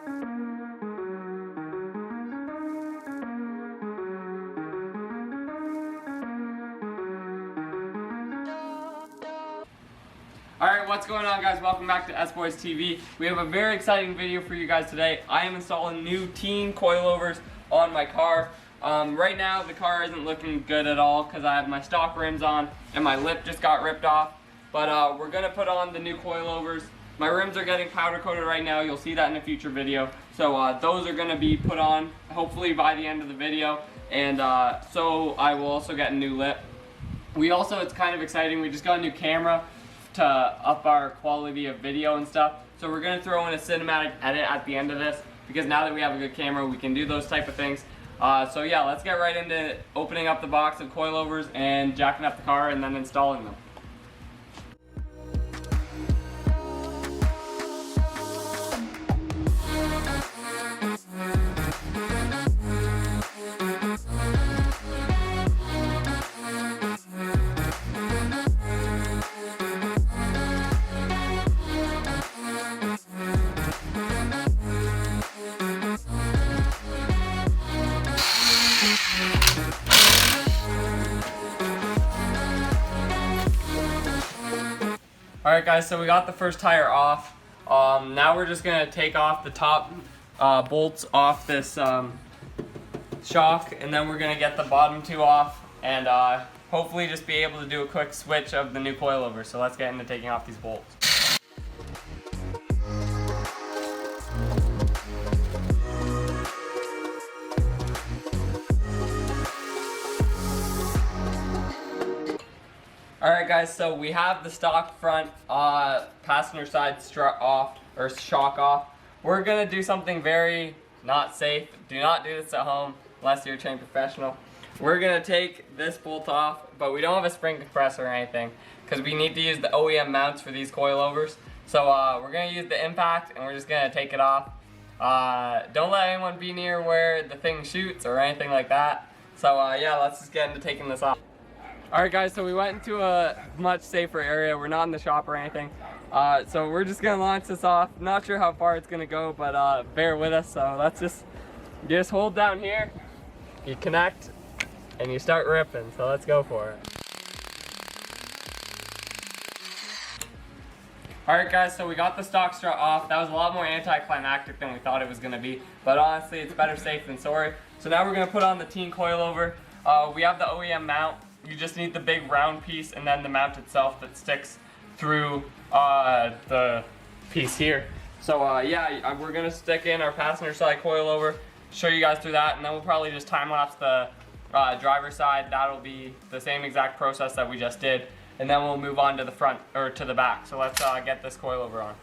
Alright, what's going on, guys? Welcome back to S-Boys TV. We have a very exciting video for you guys today. I am installing new Tein coilovers on my car. Right now the car isn't looking good at all because I have my stock rims on and my lip just got ripped off. But we're going to put on the new coilovers. My rims are getting powder coated right now. You'll see that in a future video. So those are going to be put on hopefully by the end of the video. And so I will also get a new lip. We also, it's kind of exciting, we just got a new camera to up our quality of video and stuff. So we're going to throw in a cinematic edit at the end of this because now that we have a good camera we can do those type of things. So yeah, let's get right into opening up the box of coilovers and jacking up the car and then installing them. Alright guys, so we got the first tire off. Now we're just going to take off the top bolts off this shock, and then we're going to get the bottom two off and hopefully just be able to do a quick switch of the new coilover. So let's get into taking off these bolts. Alright guys, so we have the stock front passenger side strut off, or shock off. We're going to do something very not safe. Do not do this at home unless you're a trained professional. We're going to take this bolt off, but we don't have a spring compressor or anything because we need to use the OEM mounts for these coilovers. So we're going to use the impact and we're just going to take it off. Don't let anyone be near where the thing shoots or anything like that. So yeah, let's just get into taking this off. Alright guys, so we went into a much safer area. We're not in the shop or anything. So we're just going to launch this off. Not sure how far it's going to go, but bear with us. So let's you just hold down here, you connect, and you start ripping. So let's go for it. Alright guys, so we got the stock strut off. That was a lot more anticlimactic than we thought it was going to be. But honestly, it's better safe than sorry. So now we're going to put on the Tein coilover. We have the OEM mount. You just need the big round piece and then the mount itself that sticks through the piece here. So yeah, we're going to stick in our passenger side coilover, show you guys through that, and then we'll probably just time lapse the driver side. That'll be the same exact process that we just did, and then we'll move on to the front, or to the back. So let's get this coilover on.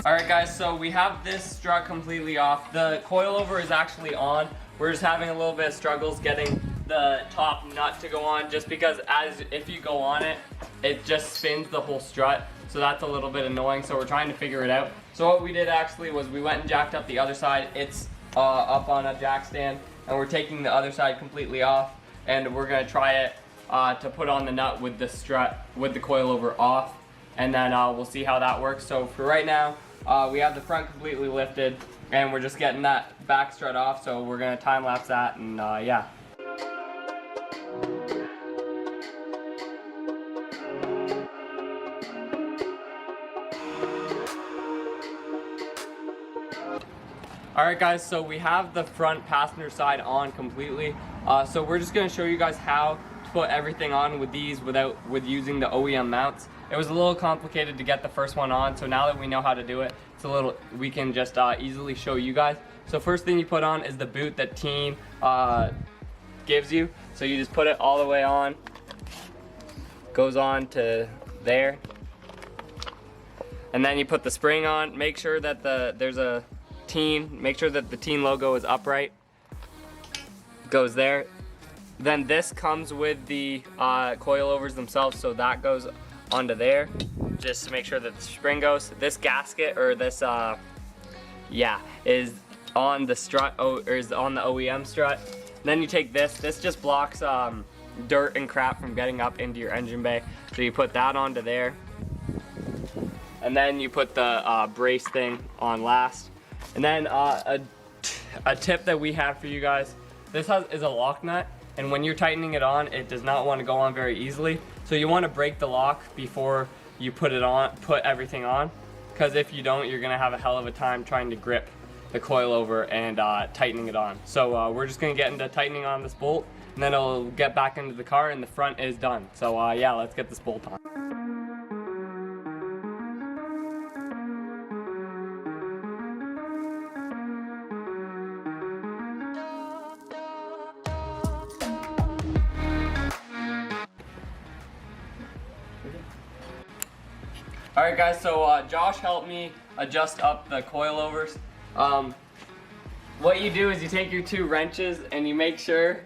Alright guys, so we have this strut completely off. The coilover is actually on. We're just having a little bit of struggles getting the top nut to go on, just because if you go on it, it just spins the whole strut. So that's a little bit annoying, so we're trying to figure it out. So what we did actually was we went and jacked up the other side. It's up on a jack stand, and we're taking the other side completely off, and we're going to try it to put on the nut with the strut, with the coilover off, and then we'll see how that works. So for right now, we have the front completely lifted, and we're just getting that back strut off, so we're going to time lapse that, and yeah. Alright guys, so we have the front passenger side on completely. So we're just going to show you guys how to put everything on with these with using the OEM mounts. It was a little complicated to get the first one on, so now that we know how to do it, we can just easily show you guys. So first thing you put on is the boot that Tein gives you. So you just put it all the way on, goes on to there, and then you put the spring on. Make sure that there's a Tein, make sure that the Tein logo is upright, goes there. Then this comes with the coilovers themselves, so that goes onto there, just to make sure that the spring goes. This gasket, or this is on the strut, or is on the OEM strut. Then you take this just blocks dirt and crap from getting up into your engine bay, so you put that onto there, and then you put the brace thing on last. And then a tip that we have for you guys, this is a lock nut, and when you're tightening it on, it does not want to go on very easily. So you want to break the lock before you put everything on, because if you don't, you're gonna have a hell of a time trying to grip the coilover and tightening it on. So we're just gonna get into tightening on this bolt, and then it'll get back into the car and the front is done. So yeah, let's get this bolt on. Alright guys, so Josh helped me adjust up the coilovers. What you do is you take your two wrenches and you make sure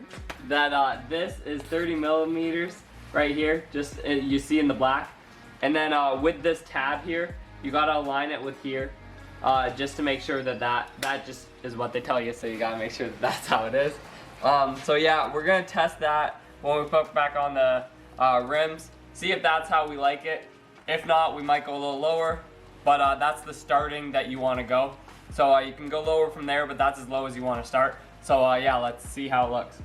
that this is 30 millimeters right here, just you see in the black. And then with this tab here, you gotta align it with here, just to make sure that just is what they tell you, so you gotta make sure that that's how it is. So yeah, we're gonna test that when we put back on the rims, see if that's how we like it. If not, we might go a little lower, but that's the starting that you want to go. So you can go lower from there, but that's as low as you want to start. So yeah, let's see how it looks.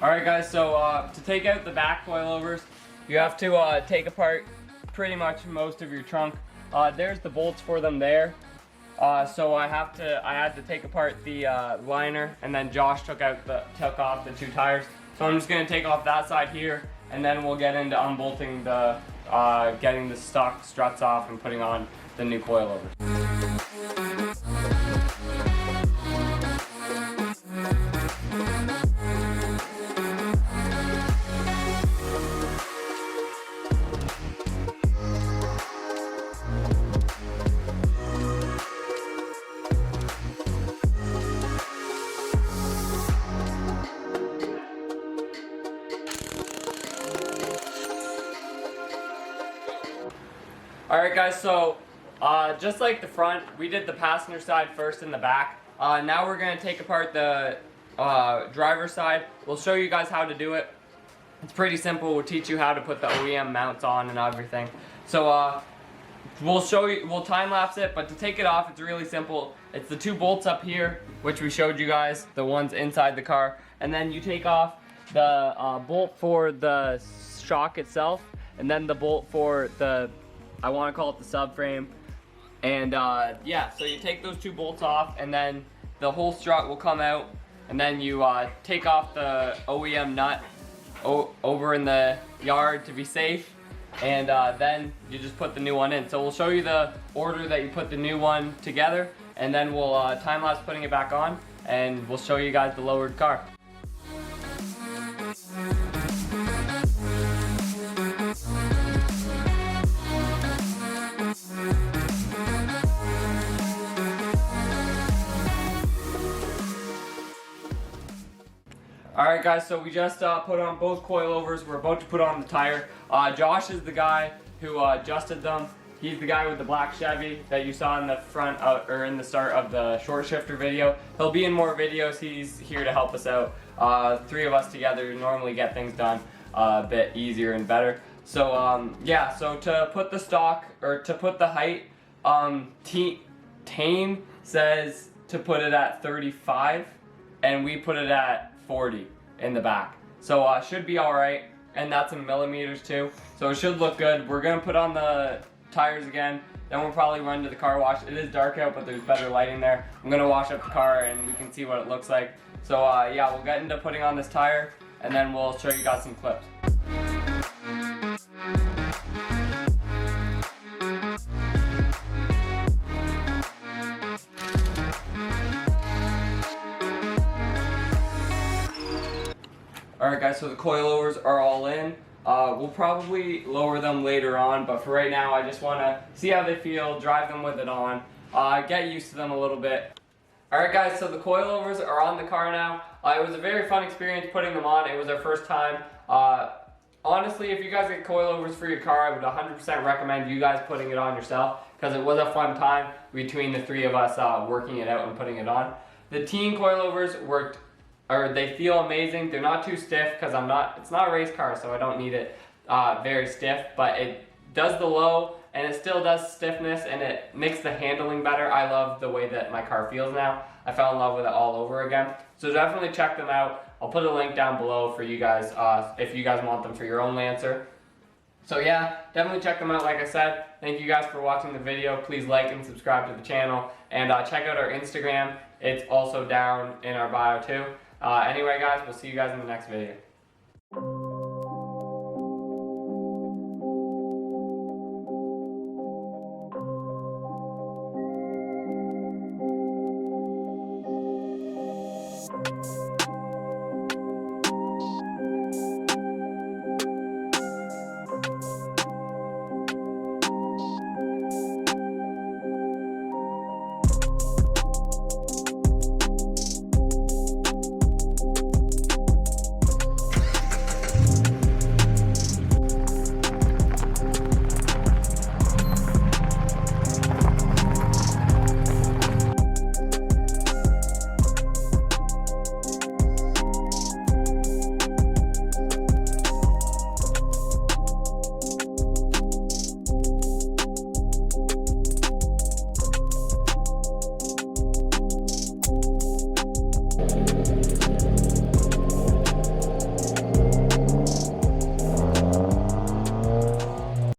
Alright guys, so to take out the back coilovers, you have to take apart pretty much most of your trunk. There's the bolts for them there. So I had to take apart the liner, and then Josh took off the two tires. So I'm just gonna take off that side here, and then we'll get into unbolting the, getting the stock struts off and putting on the new coilovers. Alright guys, so just like the front, we did the passenger side first and the back. Now we're going to take apart the driver's side. We'll show you guys how to do it. It's pretty simple. We'll teach you how to put the OEM mounts on and everything. So we'll time lapse it, but to take it off, it's really simple. It's the two bolts up here, which we showed you guys, the ones inside the car. And then you take off the bolt for the shock itself, and then the bolt for the, I want to call it the subframe. And yeah, so you take those two bolts off, and then the whole strut will come out, and then you take off the OEM nut over in the yard to be safe, and then you just put the new one in. So we'll show you the order that you put the new one together, and then we'll time lapse putting it back on, and we'll show you guys the lowered car. Alright guys, so we just put on both coilovers. We're about to put on the tire. Josh is the guy who adjusted them. He's the guy with the black Chevy that you saw in the front or in the start of the short shifter video. He'll be in more videos. He's here to help us out. Three of us together normally get things done a bit easier and better. So yeah, so to put the stock, or to put the height, Tein says to put it at 35, and we put it at 40 in the back. So should be alright. and that's in millimeters too. So it should look good. We're gonna put on the tires again, then we'll probably run to the car wash. It is dark out, but there's better lighting there. I'm gonna wash up the car and we can see what it looks like. So yeah, we'll get into putting on this tire and then we'll show you guys some clips. Alright guys, so the coilovers are all in. We'll probably lower them later on, but for right now I just want to see how they feel, drive them with it on, get used to them a little bit. Alright guys, so the coilovers are on the car now. It was a very fun experience putting them on. It was our first time. Honestly, if you guys get coilovers for your car, I would 100% recommend you guys putting it on yourself, because it was a fun time between the three of us working it out and putting it on. The Tein coilovers worked, or they feel amazing. They're not too stiff because it's not a race car, so I don't need it very stiff, but it does the low and it still does stiffness and it makes the handling better. I love the way that my car feels now. I fell in love with it all over again. So definitely check them out. I'll put a link down below for you guys if you guys want them for your own Lancer. So yeah, definitely check them out like I said. Thank you guys for watching the video. Please like and subscribe to the channel, and check out our Instagram. It's also down in our bio too. Anyway guys, we'll see you guys in the next video.